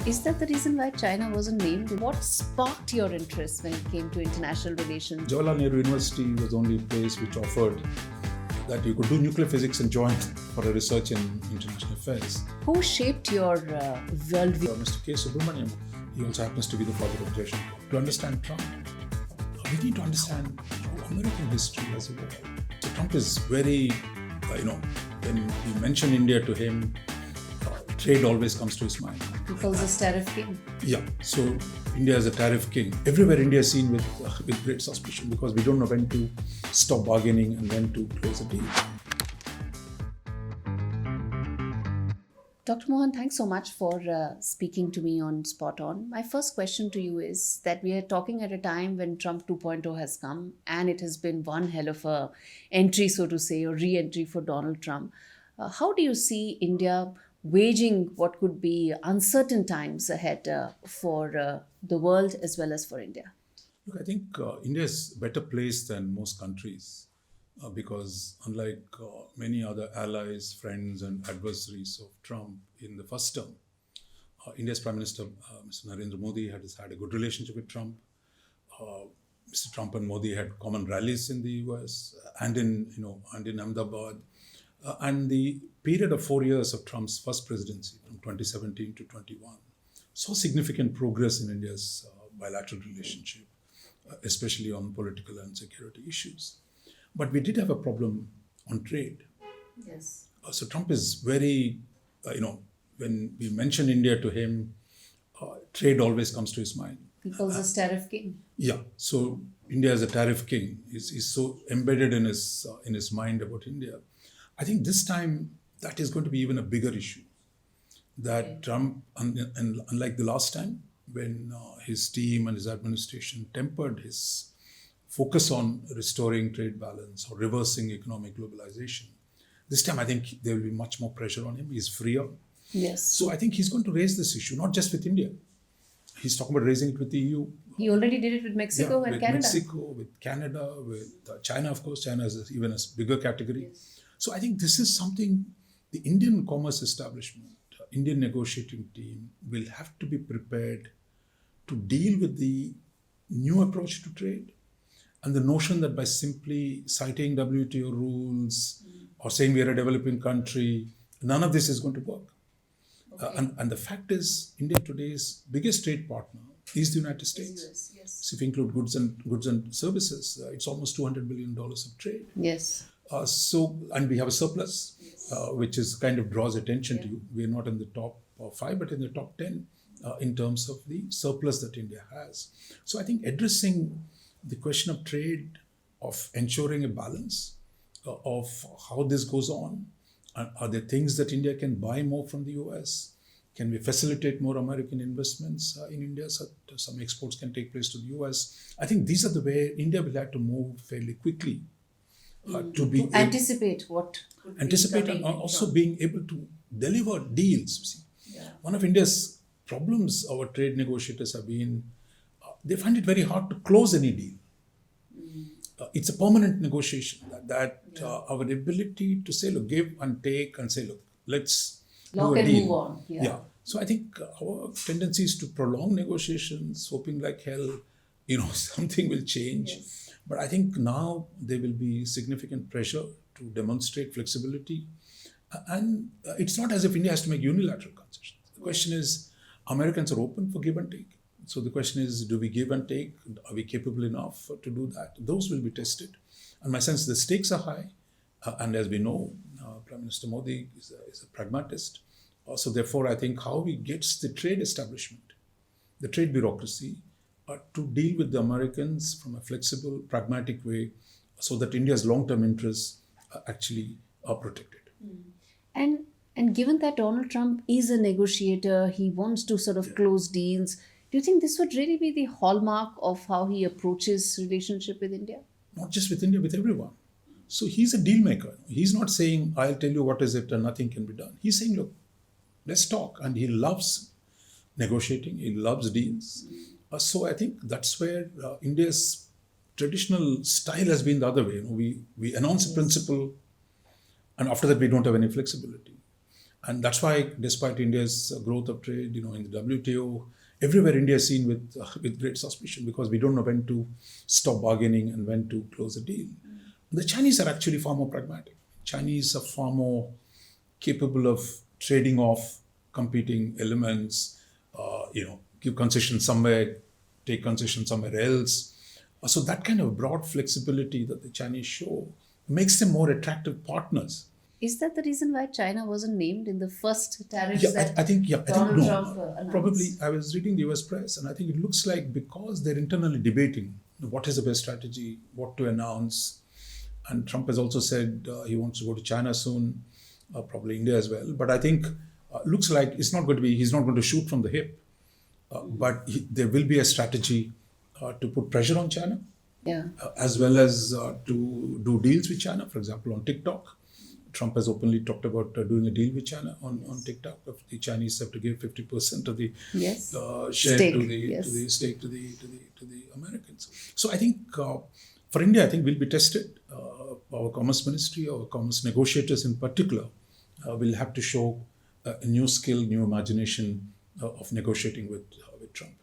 Is that the reason why China wasn't named? What sparked your interest when it came to international relations? Jawaharlal Nehru University was the only place which offered that you could do nuclear physics and join for a research in international affairs. Who shaped your worldview? Mr. K. Subramaniam, he also happens to be the father of Jason. To understand Trump, we need to understand how American history has evolved. So Trump is very, when we mention India to him, trade always comes to his mind. He calls us tariff king. Yeah, so India is a tariff king. Everywhere India is seen with great suspicion because we don't know when to stop bargaining and when to close a deal. Dr. Mohan, thanks so much for speaking to me on SpotOn. My first question to you is that we are talking at a time when Trump 2.0 has come and it has been one hell of a entry, so to say, or re-entry for Donald Trump. How do you see India waging what could be uncertain times ahead for the world as well as for India? Look, I think India is better placed than most countries because unlike many other allies, friends and adversaries of Trump in the first term, India's Prime Minister, Mr. Narendra Modi, has had a good relationship with Trump. Mr. Trump and Modi had common rallies in the US and in Ahmedabad. And the period of 4 years of Trump's first presidency, from 2017 to 21, saw significant progress in India's bilateral relationship, especially on political and security issues. But we did have a problem on trade. Yes. So Trump is very, when we mention India to him, trade always comes to his mind. He calls us tariff king. Yeah, so India is a tariff king. He's so embedded in his mind about India. I think this time that is going to be even a bigger issue. That Trump, and unlike the last time, when his team and his administration tempered his focus on restoring trade balance or reversing economic globalization, this time I think there will be much more pressure on him. He's freer. Yes. So I think he's going to raise this issue, not just with India. He's talking about raising it with the EU. He already did it with Mexico and with Canada. Mexico, with Canada, with China, of course. China is even a bigger category. Yes. So I think this is something the Indian commerce establishment, Indian negotiating team will have to be prepared to deal with the new approach to trade and the notion that by simply citing WTO rules or saying we are a developing country, none of this is going to work. Okay. And the fact is, India today's biggest trade partner is the United States. US, yes. So if you include goods and services, it's almost $200 billion of trade. Yes. And we have a surplus, Yes. which is kind of draws attention to you. We're not in the top 5, but in the top 10 in terms of the surplus that India has. So I think addressing the question of trade, of ensuring a balance, of how this goes on, are there things that India can buy more from the US? Can we facilitate more American investments in India so that some exports can take place to the US? I think these are the way India will have to move fairly quickly. To anticipate what could anticipate be and coming also from. being able to deliver deals. Yeah. One of India's problems, our trade negotiators have been, they find it very hard to close any deal. It's a permanent negotiation our ability to say, look, give and take and say, look, let's Lock do a and deal. move on. Yeah. So I think our tendency is to prolong negotiations, hoping like hell, something will change. Yes. But I think now there will be significant pressure to demonstrate flexibility. And it's not as if India has to make unilateral concessions. The question is, Americans are open for give and take. So the question is, do we give and take? Are we capable enough to do that? Those will be tested. And my sense, the stakes are high. And as we know, Prime Minister Modi is a pragmatist. So therefore, I think how he gets the trade establishment, the trade bureaucracy, to deal with the Americans from a flexible, pragmatic way so that India's long-term interests actually are protected. And given that Donald Trump is a negotiator, he wants to sort of close deals, do you think this would really be the hallmark of how he approaches relationship with India? Not just with India, with everyone. So he's a deal maker. He's not saying, I'll tell you what is it and nothing can be done. He's saying, look, let's talk. And he loves negotiating. He loves deals. So I think that's where India's traditional style has been the other way. We announce a principle and after that we don't have any flexibility. And that's why, despite India's growth of trade, in the WTO, everywhere India is seen with great suspicion because we don't know when to stop bargaining and when to close a deal. The Chinese are actually far more pragmatic. Chinese are far more capable of trading off competing elements, give concession somewhere, take concession somewhere else. So that kind of broad flexibility that the Chinese show makes them more attractive partners. Is that the reason why China wasn't named in the first tariffs Yeah, that I think Donald no. Trump announced? Probably, I was reading the US press, and I think it looks like because they're internally debating what is the best strategy, what to announce, and Trump has also said he wants to go to China soon, probably India as well. But I think looks like he's not going to shoot from the hip, but there will be a strategy to put pressure on China, Yeah. as well as to do deals with China, for example, on TikTok. Trump has openly talked about doing a deal with China on TikTok. The Chinese have to give 50% of the Yes. share Stake, to the yes. to the stake to the Americans. So I think for India, I think we'll be tested. Our Commerce Ministry, our commerce negotiators in particular, will have to show a new skill, new imagination of negotiating with Trump.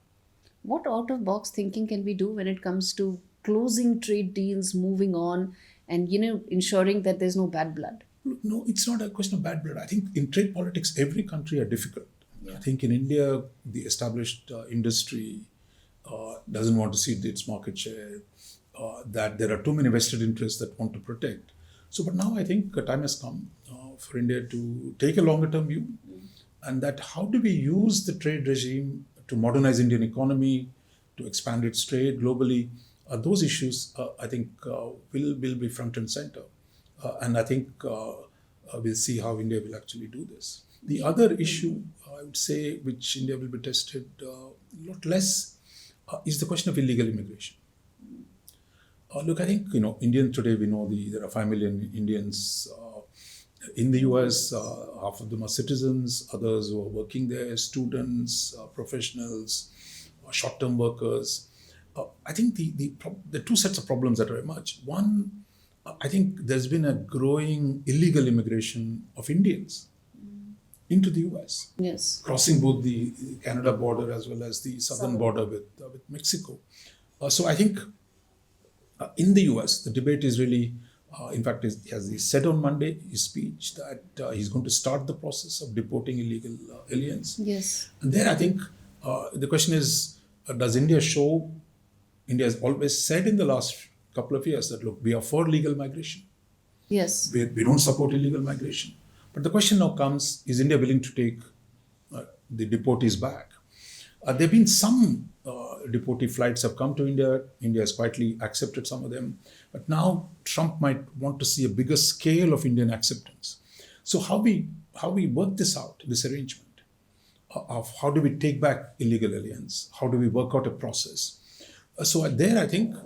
What out of box thinking can we do when it comes to closing trade deals, moving on, and ensuring that there's no bad blood? Look, no, it's not a question of bad blood. I think in trade politics, every country are difficult. I think in India, the established industry doesn't want to cede its market share, that there are too many vested interests that want to protect. So, but now I think a time has come for India to take a longer term view, and that how do we use the trade regime to modernize Indian economy, to expand its trade globally. Those issues, I think, will be front and center. And I think we'll see how India will actually do this. The other issue, I would say, which India will be tested a lot less, is the question of illegal immigration. Look, I think, Indians today, we know there are 5 million Indians in the US. Half of them are citizens, others who are working there, students, professionals, short-term workers. I think the two sets of problems that are emerged. One, I think there's been a growing illegal immigration of Indians into the US. Yes. Crossing both the Canada border as well as the southern border with Mexico. So I think in the US, the debate is really, in fact, as he said on Monday, his speech, that he's going to start the process of deporting illegal aliens. Yes. And there I think the question is, does India has always said in the last couple of years that, look, we are for legal migration. Yes. We don't support illegal migration. But the question now comes, is India willing to take the deportees back? There have been some deportee flights have come to India. India has quietly accepted some of them. But now Trump might want to see a bigger scale of Indian acceptance. So how we work this out, this arrangement, of how do we take back illegal aliens? How do we work out a process? So there, I think,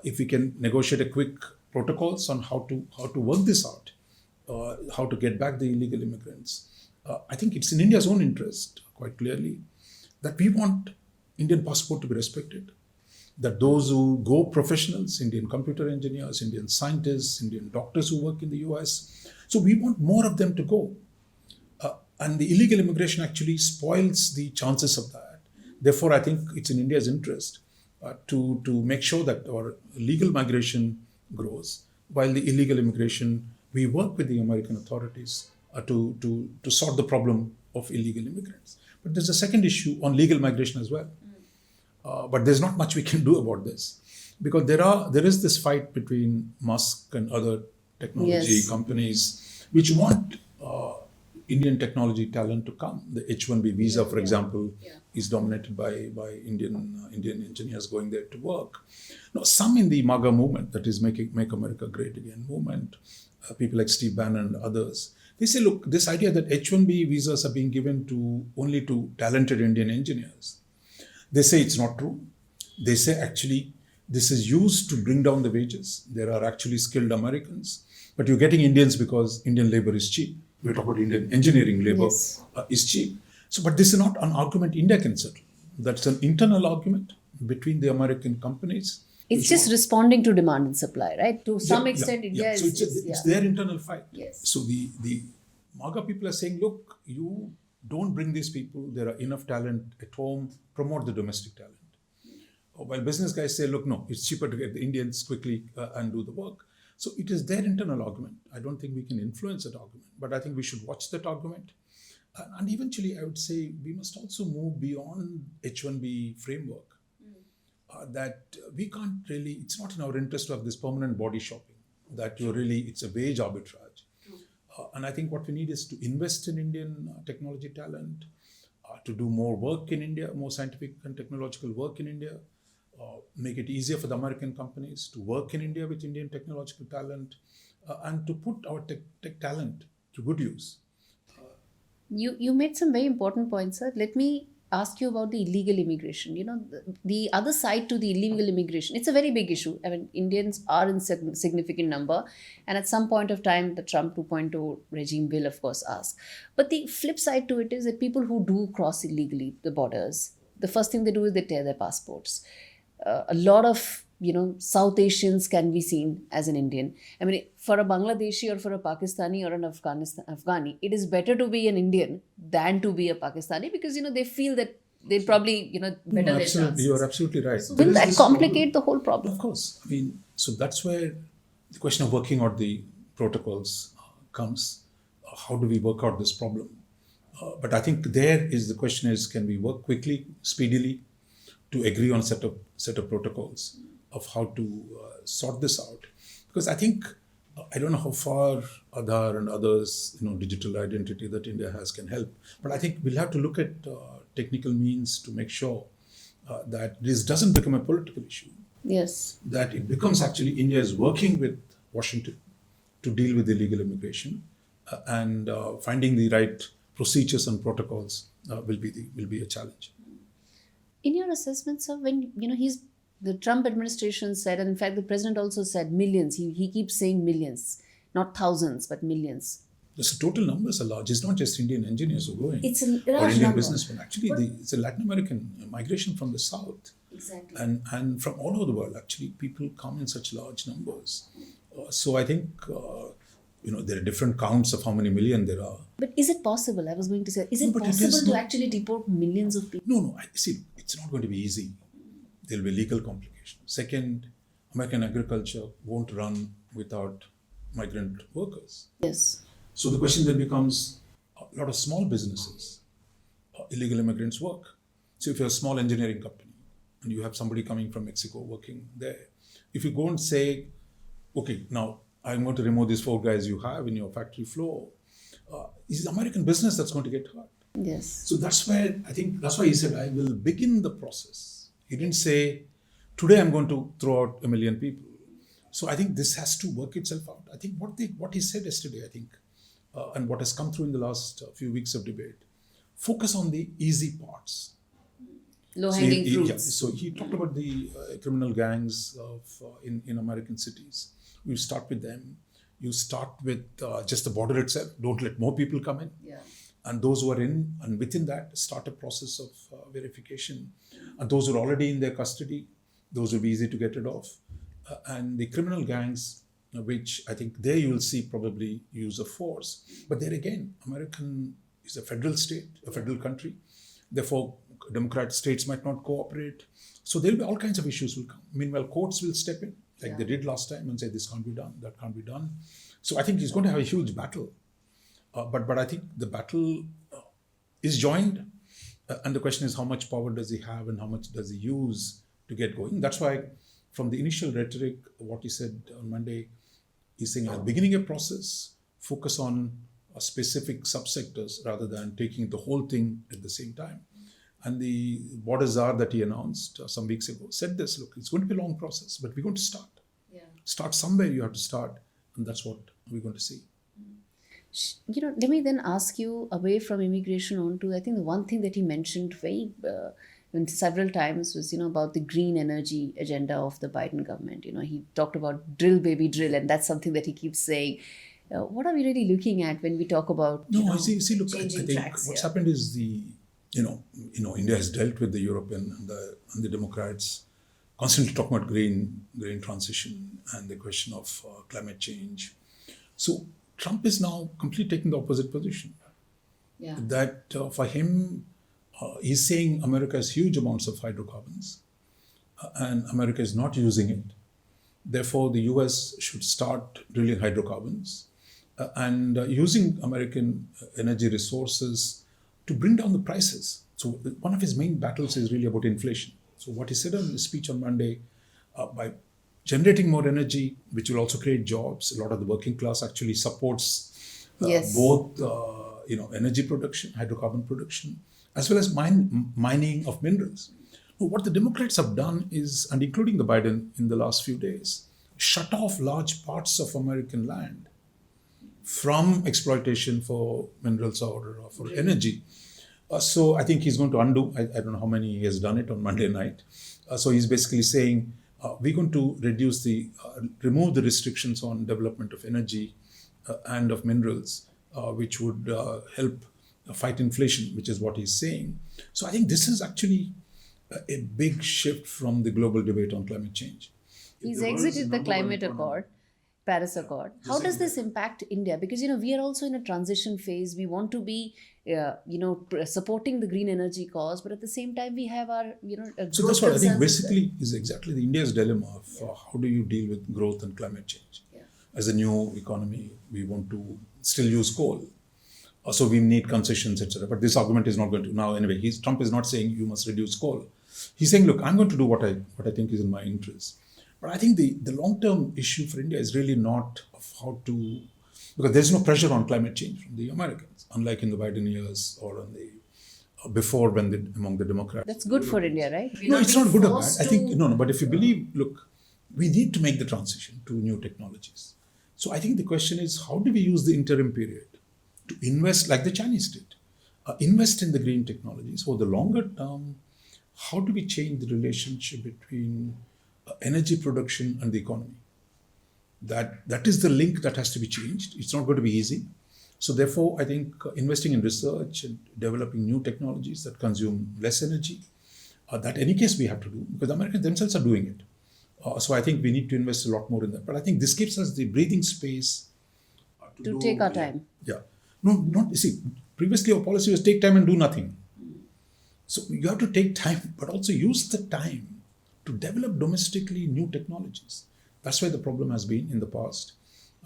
if we can negotiate a quick protocols on how to work this out, how to get back the illegal immigrants, I think it's in India's own interest, quite clearly, that we want Indian passport to be respected. That those who go professionals, Indian computer engineers, Indian scientists, Indian doctors who work in the US, so we want more of them to go. And the illegal immigration actually spoils the chances of that. Therefore, I think it's in India's interest to make sure that our legal migration grows, while the illegal immigration, we work with the American authorities to sort the problem of illegal immigrants. But there's a second issue on legal migration as well. But there's not much we can do about this, because there is this fight between Musk and other technology companies which want Indian technology talent to come. The H-1B visa, for example, is dominated by Indian engineers going there to work. Now, some in the MAGA movement, that is Make America Great Again movement, people like Steve Bannon and others, they say, look, this idea that H-1B visas are being given only to talented Indian engineers, they say it's not true. They say actually this is used to bring down the wages. There are actually skilled Americans, but you're getting Indians because Indian labor is cheap. We're talking about Indian engineering labor is cheap. So, but this is not an argument India can settle. That's an internal argument between the American companies. It's just responding to demand and supply, right? To some extent, India So it's their internal fight. Yes. So the MAGA people are saying, look, you don't bring these people. There are enough talent at home. Promote the domestic talent. While business guys say, look, no, it's cheaper to get the Indians quickly and do the work. So it is their internal argument. I don't think we can influence that argument, but I think we should watch that argument. And eventually, I would say we must also move beyond H1B framework. That we can't really, it's not in our interest to have this permanent body shopping, that it's a wage arbitrage. And I think what we need is to invest in Indian technology talent, to do more work in India, more scientific and technological work in India, make it easier for the American companies to work in India with Indian technological talent, and to put our tech talent to good use. You made some very important points, sir. Let me ask you about the illegal immigration. The other side to the illegal immigration, it's a very big issue. I mean, Indians are in significant number, and at some point of time, the Trump 2.0 regime will, of course, ask. But the flip side to it is that people who do cross illegally the borders, the first thing they do is they tear their passports. A lot of South Asians can be seen as an Indian. I mean, for a Bangladeshi or for a Pakistani or an Afghani, it is better to be an Indian than to be a Pakistani, because they feel that they probably better their chances. You are absolutely right. So will that complicate the whole problem? Of course. I mean, so that's where the question of working out the protocols comes. How do we work out this problem? But I think the question is, can we work quickly, speedily, to agree on a set of protocols of how to sort this out? Because I think, I don't know how far Aadhaar and others, digital identity that India has can help. But I think we'll have to look at technical means to make sure that this doesn't become a political issue. Yes. That it becomes actually India is working with Washington to deal with illegal immigration, and finding the right procedures and protocols will be a challenge. In your assessment, sir, when the Trump administration said, and in fact the president also said millions, he keeps saying millions, not thousands, but millions. The total numbers are large. It's not just Indian engineers who are going. It's a large or Indian number. Businessmen. Actually, it's a Latin American migration from the south. Exactly. And from all over the world, actually, people come in such large numbers. So I think, there are different counts of how many million there are. But is it possible? I was going to say, is it possible to actually deport millions of people? No. See, it's not going to be easy. There will be legal complications. Second, American agriculture won't run without migrant workers. Yes. So the question then becomes, a lot of small businesses, illegal immigrants work. So if you're a small engineering company and you have somebody coming from Mexico working there, if you go and say, okay, now I'm going to remove these 4 guys you have in your factory floor, it's the American business that's going to get hurt. Yes. So that's why he said, I will begin the process. He didn't say, today I'm going to throw out 1 million people. So I think this has to work itself out. I think what he said yesterday, and what has come through in the last few weeks of debate, focus on the easy parts. Low-hanging fruits. So he talked about the criminal gangs in American cities. You start with them. You start with just the border itself. Don't let more people come in. Yeah. And those who are in, and within that, start a process of verification. And those who are already in their custody, those will be easy to get rid of. And the criminal gangs, which I think there you will see probably use of force. But there again, American is a federal state, a federal country. Therefore, democratic states might not cooperate. So there will be all kinds of issues will come. Meanwhile, courts will step in, like they did last time, and say this can't be done, that can't be done. So I think he's going to have a huge battle. But I think the battle is joined. And the question is, how much power does he have and how much does he use to get going? That's why from the initial rhetoric, what he said on Monday, he's saying at the beginning of a process, focus on specific subsectors rather than taking the whole thing at the same time. And the border czar that he announced some weeks ago said this, look, it's going to be a long process, but we're going to start. Yeah. Start somewhere, you have to start. And that's what we're going to see. Let me then ask you, away from immigration on to, I think the one thing that he mentioned several times was, about the green energy agenda of the Biden government. He talked about drill, baby, drill, and that's something that he keeps saying. What are we really looking at when we talk about look, I think tracks, what's happened is India has dealt with the European and the Democrats constantly talking about green transition and the question of climate change. So Trump is now completely taking the opposite position. Yeah. That for him, he's saying America has huge amounts of hydrocarbons and America is not using it. Therefore, the US should start drilling hydrocarbons and using American energy resources to bring down the prices. So, one of his main battles is really about inflation. So, what he said in his speech on Monday, by generating more energy, which will also create jobs, a lot of the working class actually supports Yes. both energy production, hydrocarbon production, as well as mining of minerals. Now, what the Democrats have done is, and including the Biden in the last few days, shut off large parts of American land from exploitation for minerals or for energy. So I think he's going to undo. I don't know how many he has done it on Monday night. So he's basically saying we're going to remove the restrictions on development of energy and of minerals, which would help fight inflation, which is what he's saying. So I think this is actually a big shift from the global debate on climate change. He's The world's exited the number one climate economy. accord, Paris Accord. How does this impact India? Because we are also in a transition phase. We want to be, supporting the green energy cause, but at the same time we have our, So that's what I think basically is exactly the India's dilemma of how do you deal with growth and climate change. Yeah. As a new economy, we want to still use coal. So we need concessions, etc. But this argument is not going to now anyway. Trump is not saying you must reduce coal. He's saying, look, I'm going to do what I think is in my interest. But I think the long-term issue for India is really not of how to, because there's no pressure on climate change from the Americans, unlike in the Biden years or on the before among the Democrats. That's good for India, right? No, it's not good or bad. I think no. But if you believe, look, we need to make the transition to new technologies. So I think the question is, how do we use the interim period to invest, like the Chinese did, invest in the green technologies for the longer term? How do we change the relationship between energy production and the economy? That is the link that has to be changed. It's not going to be easy. So therefore, I think investing in research and developing new technologies that consume less energy, that any case we have to do, because Americans themselves are doing it. So I think we need to invest a lot more in that. But I think this gives us the breathing space to take our time. Yeah. No, not, you see, previously our policy was take time and do nothing. So you have to take time, but also use the time to develop domestically new technologies. That's why the problem has been in the past.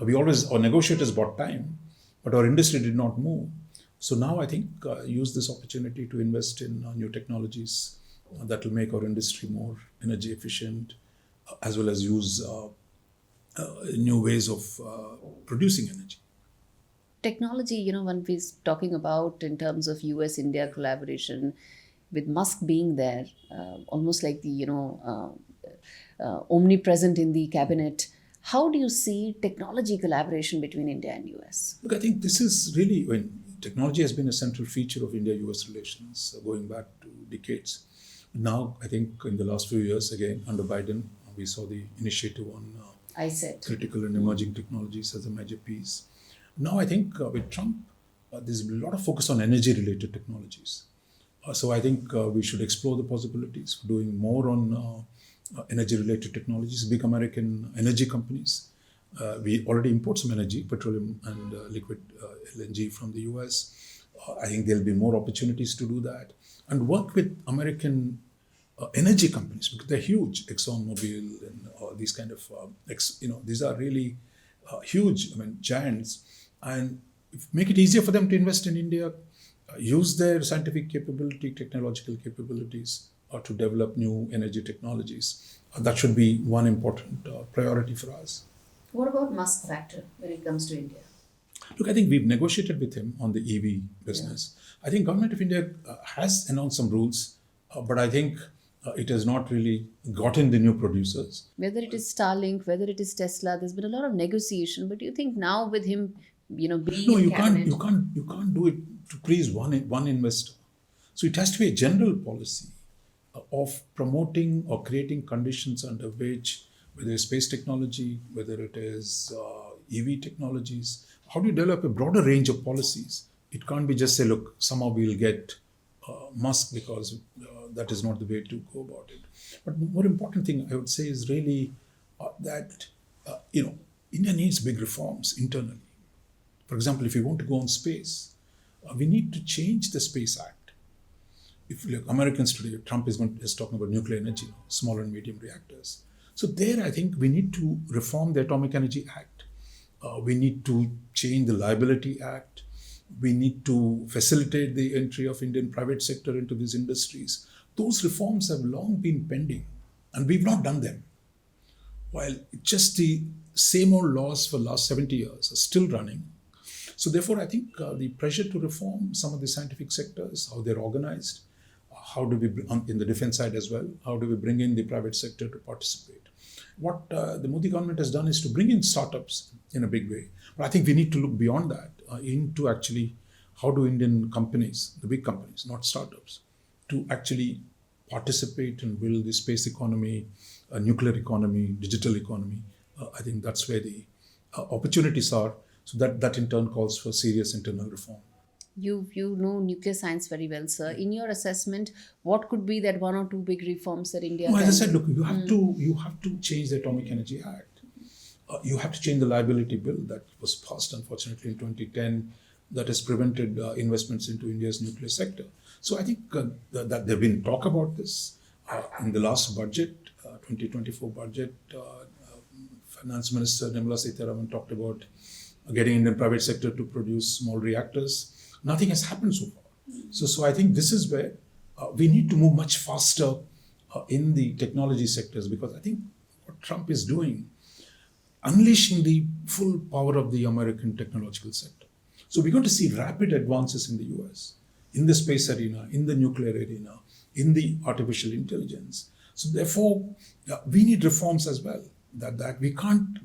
Our negotiators bought time, but our industry did not move. So now I think use this opportunity to invest in new technologies that will make our industry more energy efficient, as well as use new ways of producing energy. Technology, when we're talking about in terms of US-India collaboration, with Musk being there, almost like the, omnipresent in the cabinet, how do you see technology collaboration between India and US? Look, I think this is really, technology has been a central feature of India-US relations going back to decades. Now, I think in the last few years, again, under Biden, we saw the initiative on critical and emerging technologies as a major piece. Now, I think with Trump, there's a lot of focus on energy-related technologies. So I think we should explore the possibilities for doing more on energy-related technologies. Big American energy companies. We already import some energy, petroleum and liquid LNG from the US. I think there'll be more opportunities to do that. And work with American energy companies, because they're huge. ExxonMobil and these kind of, these are really huge, giants. And make it easier for them to invest in India, use their scientific capability, technological capabilities to develop new energy technologies. That should be one important priority for us. What about Musk factor when it comes to India? Look, I think we've negotiated with him on the EV business. Yeah. I think Government of India has announced some rules, but I think it has not really gotten the new producers. Whether it is Starlink, whether it is Tesla, there's been a lot of negotiation. But do you think now with him, being no, you cabinet, can't do it to please one investor. So it has to be a general policy of promoting or creating conditions under which, whether it's space technology, whether it is EV technologies, how do you develop a broader range of policies? It can't be just say, look, somehow we'll get Musk, because that is not the way to go about it. But the more important thing I would say is really that, India needs big reforms internally. For example, if we want to go on space, we need to change the Space Act. If you look, Americans today, Trump is talking about nuclear energy, small and medium reactors. So there, I think we need to reform the Atomic Energy Act. We need to change the Liability Act. We need to facilitate the entry of Indian private sector into these industries. Those reforms have long been pending, and we've not done them. While just the same old laws for the last 70 years are still running. So therefore, I think the pressure to reform some of the scientific sectors, how they're organized, how do we, in the defense side as well, how do we bring in the private sector to participate? What the Modi government has done is to bring in startups in a big way. But I think we need to look beyond that into actually how do Indian companies, the big companies, not startups, to actually participate and build the space economy, nuclear economy, digital economy. I think that's where the opportunities are. So that in turn calls for serious internal reform. You know nuclear science very well, sir. In your assessment, what could be that one or two big reforms that India No, can as I said, look, you have to change the Atomic Energy Act. You have to change the liability bill that was passed, unfortunately, in 2010, that has prevented investments into India's nuclear sector. So I think that there have been talk about this in the last budget, 2024 budget. Finance Minister Nirmala Sitharaman talked about getting Indian private sector to produce small reactors. Nothing has happened so far. So I think this is where we need to move much faster in the technology sectors, because I think what Trump is doing, unleashing the full power of the American technological sector. So we're going to see rapid advances in the US, in the space arena, in the nuclear arena, in the artificial intelligence. So therefore, we need reforms as well, that we can't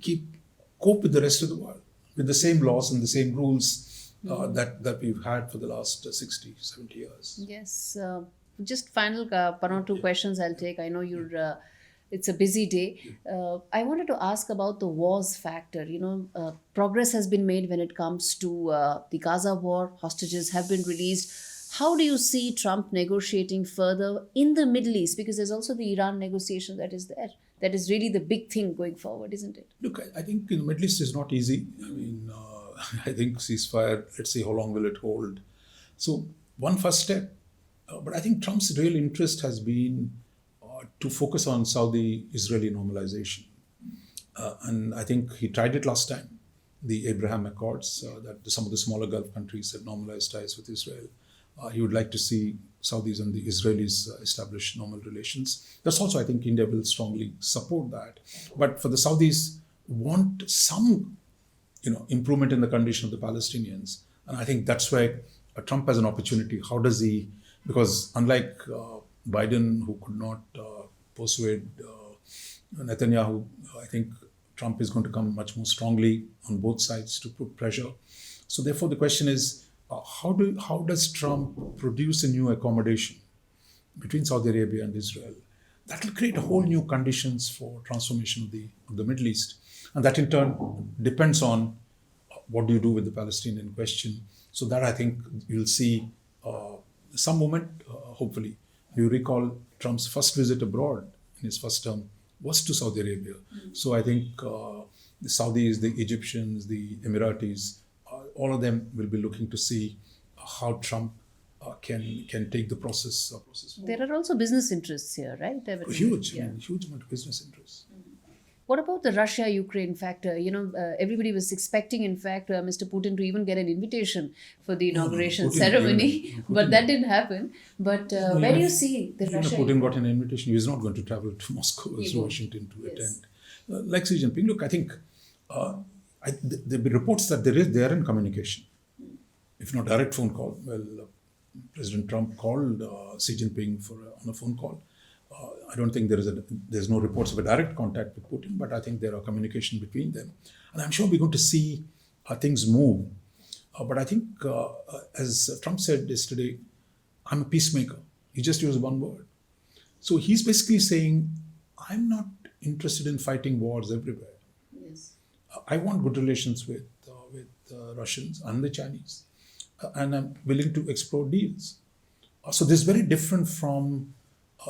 cope with the rest of the world with the same laws and the same rules that we've had for the last 60, 70 years. Yes. Just final one or two questions I'll take. I know it's a busy day. I wanted to ask about the wars factor. Progress has been made when it comes to the Gaza war. Hostages have been released. How do you see Trump negotiating further in the Middle East? Because there's also the Iran negotiation that is there. That is really the big thing going forward, isn't it? Look, I think in the Middle East is not easy. I mean, I think ceasefire, let's see how long will it hold. So one first step. But I think Trump's real interest has been to focus on Saudi-Israeli normalization. And I think he tried it last time, the Abraham Accords, that some of the smaller Gulf countries had normalized ties with Israel. He would like to see Saudis and the Israelis establish normal relations. That's also, I think, India will strongly support that. But for the Saudis, want some, improvement in the condition of the Palestinians. And I think that's where Trump has an opportunity. How does he, because unlike Biden, who could not persuade Netanyahu, I think Trump is going to come much more strongly on both sides to put pressure. So therefore, the question is, how does Trump produce a new accommodation between Saudi Arabia and Israel? That will create a whole new conditions for transformation of the Middle East. And that in turn depends on what do you do with the Palestinian question. So that I think you'll see some moment, hopefully. You recall Trump's first visit abroad in his first term was to Saudi Arabia. So I think the Saudis, the Egyptians, the Emiratis, all of them will be looking to see how Trump can take the process forward. There are also business interests here, right? Huge amount of business interests. What about the Russia-Ukraine factor? Everybody was expecting, in fact, Mr. Putin to even get an invitation for the inauguration ceremony, but that didn't happen. But where do you see the Russia? Putin got an invitation. He was not going to travel to Moscow or Washington to attend. Like Xi Jinping, look, I think there be reports that they are in communication. If not direct phone call, President Trump called Xi Jinping on a phone call. I don't think there's no reports of a direct contact with Putin, but I think there are communication between them. And I'm sure we're going to see things move. But I think, as Trump said yesterday, I'm a peacemaker. He just used one word. So he's basically saying, I'm not interested in fighting wars everywhere. Yes. I want good relations with Russians and the Chinese. And I'm willing to explore deals. So this is very different from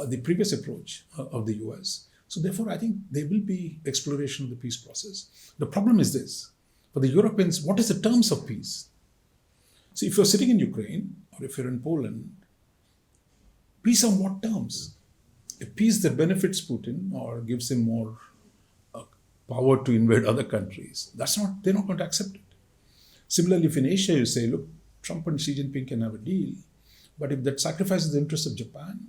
the previous approach of the US. So therefore, I think there will be exploration of the peace process. The problem is this. For the Europeans, what is the terms of peace? See, if you're sitting in Ukraine or if you're in Poland, peace on what terms? A peace that benefits Putin or gives him more power to invade other countries, they're not going to accept it. Similarly, if in Asia you say, look, Trump and Xi Jinping can have a deal, but if that sacrifices the interests of Japan,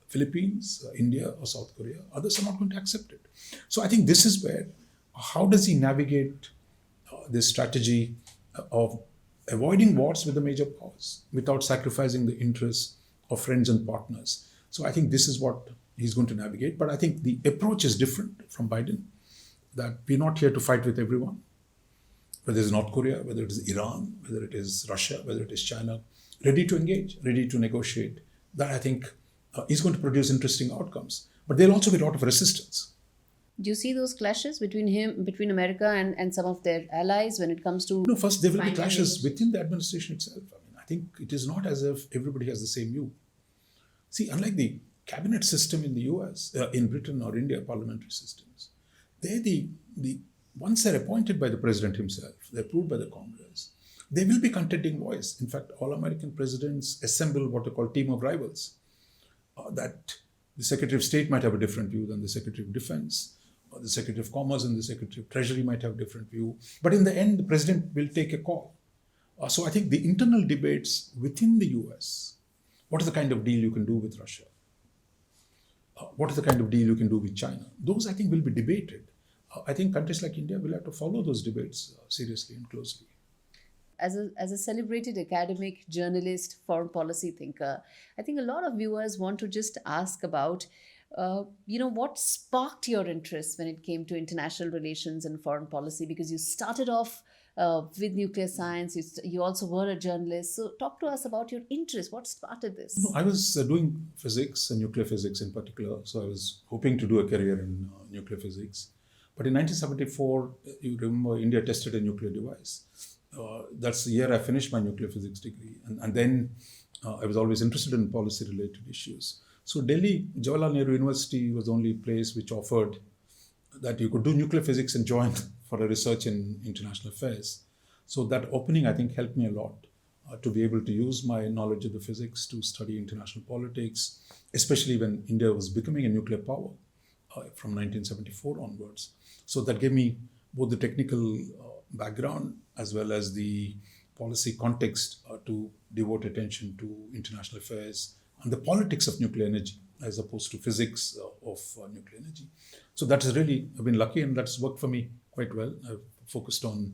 Philippines, India, or South Korea, others are not going to accept it. So I think this is where, how does he navigate this strategy of avoiding wars with the major powers without sacrificing the interests of friends and partners? So I think this is what he's going to navigate. But I think the approach is different from Biden, that we're not here to fight with everyone, whether it's North Korea, whether it is Iran, whether it is Russia, whether it is China, ready to engage, ready to negotiate. That I think is going to produce interesting outcomes. But there'll also be a lot of resistance. Do you see those clashes between America and some of their allies when it comes to... No, first there will be clashes within the administration itself. I think it is not as if everybody has the same view. See, unlike the cabinet system in the US, in Britain or India, parliamentary systems, once they're appointed by the president himself, they're approved by the Congress, there will be contending voice. In fact, all American presidents assemble what they call team of rivals. That the Secretary of State might have a different view than the Secretary of Defense, or the Secretary of Commerce and the Secretary of Treasury might have a different view. But in the end, the president will take a call. So I think the internal debates within the US, what is the kind of deal you can do with Russia? What is the kind of deal you can do with China? Those, I think, will be debated. I think countries like India will have to follow those debates seriously and closely. As a celebrated academic, journalist, foreign policy thinker, I think a lot of viewers want to just ask about, what sparked your interest when it came to international relations and foreign policy? Because you started off with nuclear science, you also were a journalist. So talk to us about your interest. What started this? No, I was doing physics and nuclear physics in particular. So I was hoping to do a career in nuclear physics. But in 1974, you remember India tested a nuclear device. That's the year I finished my nuclear physics degree. And then I was always interested in policy-related issues. So Delhi, Jawaharlal Nehru University was the only place which offered that you could do nuclear physics and join for a research in international affairs. So that opening, I think, helped me a lot to be able to use my knowledge of the physics to study international politics, especially when India was becoming a nuclear power from 1974 onwards. So that gave me both the technical background as well as the policy context to devote attention to international affairs and the politics of nuclear energy as opposed to physics of nuclear energy. So that is really, I've been lucky and that's worked for me quite well. I've focused on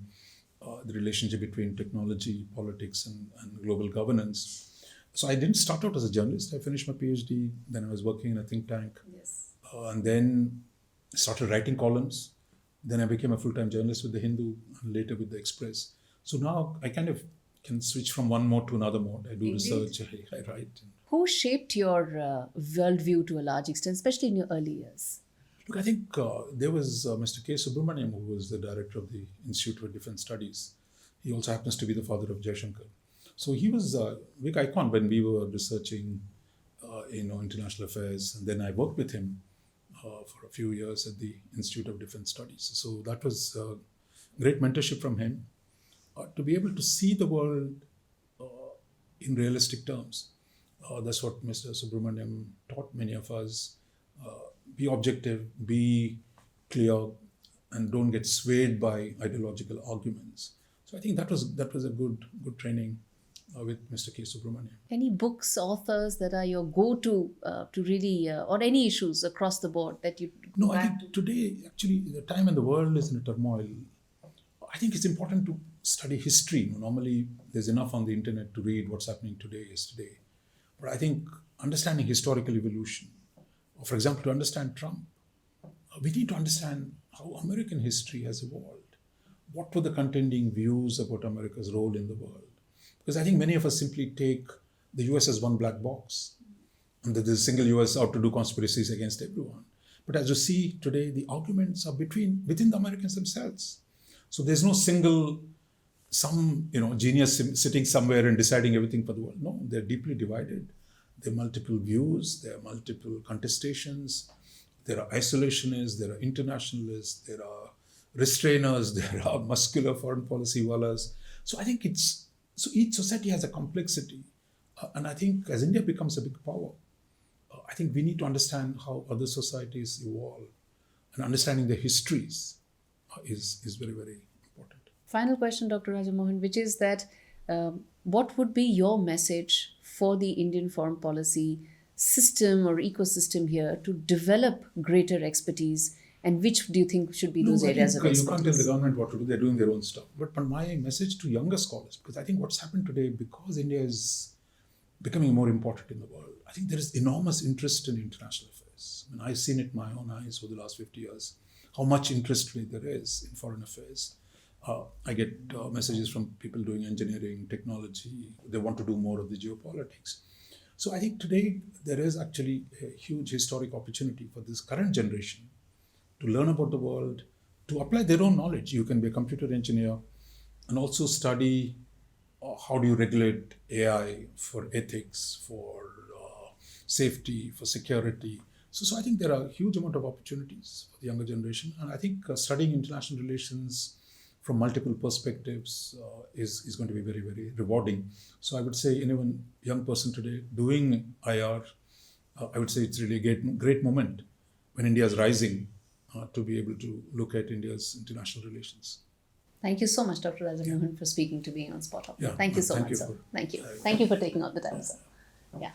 the relationship between technology, politics and global governance. So I didn't start out as a journalist. I finished my PhD, then I was working in a think tank. Yes. And then started writing columns. Then I became a full-time journalist with the Hindu and later with the Express. So now I kind of can switch from one mode to another mode. I do research, I write. Who shaped your worldview to a large extent, especially in your early years? Look, I think there was Mr. K. Subramaniam, who was the director of the Institute for Defense Studies. He also happens to be the father of Jaishankar. So he was a big icon when we were researching, international affairs. And then I worked with him for a few years at the Institute of Defense Studies. So that was great mentorship from him to be able to see the world in realistic terms. That's what Mr. Subramaniam taught many of us. Be objective, be clear, and don't get swayed by ideological arguments. So I think that was a good training with Mr. K. Subramaniam. Any books, authors that are your go-to to really, on any issues across the board that you... No, I think today, actually, the time and the world is in a turmoil. I think it's important to study history. Normally, there's enough on the internet to read what's happening today, yesterday. But I think understanding historical evolution, or for example, to understand Trump, we need to understand how American history has evolved. What were the contending views about America's role in the world? Because I think many of us simply take the US as one black box, and that there's a single US out to do conspiracies against everyone. But as you see today, the arguments are within the Americans themselves. So there's no single, genius sitting somewhere and deciding everything for the world. No, they're deeply divided. There are multiple views, there are multiple contestations, there are isolationists, there are internationalists, there are restrainers, there are muscular foreign policy wallahs. So I think each society has a complexity. And I think as India becomes a big power, I think we need to understand how other societies evolve, and understanding their histories is very, very important. Final question, Dr. Raja Mohan, which is that what would be your message for the Indian foreign policy system or ecosystem here to develop greater expertise, and which do you think should be those I areas think of you can't tell expertise? the government what to do, they're doing their own stuff. But my message to younger scholars, because I think what's happened today, because India is becoming more important in the world, I think there is enormous interest in international affairs. I mean, I've seen it in my own eyes over the last 50 years, how much interest today there is in foreign affairs. I get messages from people doing engineering, technology. They want to do more of the geopolitics. So I think today there is actually a huge historic opportunity for this current generation to learn about the world, to apply their own knowledge. You can be a computer engineer and also study how do you regulate AI for ethics, for safety, for security. So I think there are a huge amount of opportunities for the younger generation. And I think studying international relations from multiple perspectives is going to be very, very rewarding. So I would say anyone young person today doing IR, I would say it's really a great moment when India is rising to be able to look at India's international relations. Thank you so much, Dr. Raja Mohan, for speaking to me on SpotOn. Yeah, Thank you so thank much, you sir. for- Thank you. Thank you for taking out the time, sir. Yeah.